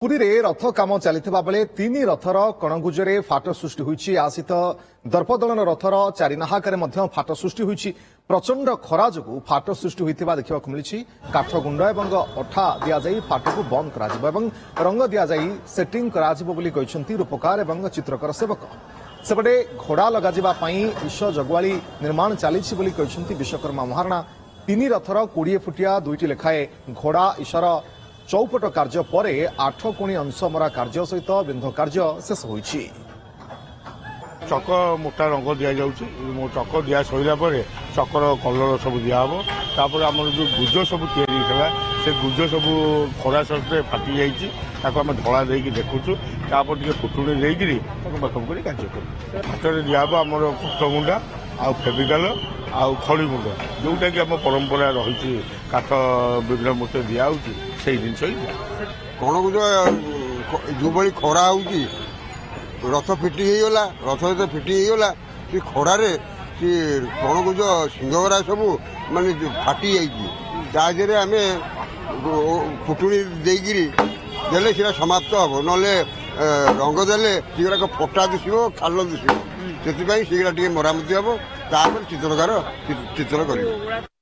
पुरी रे रथ काम चलता बेले तीन रथर कणगुजरे फाट सृष्टि होईछि। आ सहित दर्पदलन रथर चारिनाहाक फाट सृष्टि होईछि। प्रचंड खरा जोगु फाट सृष्टि होइतिबा देखिबाकु मिलिछि। काठगुंड एवं अठा दिया जाई फाटकु बंद कराजिबो एवं रंग दिया जाई सेटिंग कराजिबो बोली कहिसंती रूपकार एवं चित्रकर सेवक। सेपटे घोड़ा लगाजिबा पई ईश जगवाली निर्माण चलिछि बोली कहिसंती विश्वकर्मा महाराणा। तीन रथर 20 फुटिया दुईटी लेखाए घोड़ा ईशर चौपट कार्य पर 8 कोणी अंशमरा कार्य सहित बिंध कार्य शेष होईछि। चक मोटा रंग दि जाऊँगी चक दिया सैला चकर कलर सब दिहब तापर आम जो गुज सब या से गुज सब खरा सहित फाटी जाम धड़ा देकी देखुचु तापर टे फुटुणी देकर मेकअप कर कार्य कर हाथ दिहब आम कटमुंडा आ फेविकाल आ खड़ी मुंड जोटा कि आम परंपरा रही काठ विग्रह मूर्ति दिखाई से जिनस कौन जो भाई खरा होगी रथ फिटी होगा रथ जो फिटी होगा सी खड़े सी कौन को जो सिंहगरा सब माने फाटी जाइए आम फुटुणी देले सीटा समाप्त हम ना रंग देले सीगुड़ा फटा दिशो खाल दिशो से मरामती हम चित्रकार चित्र कर।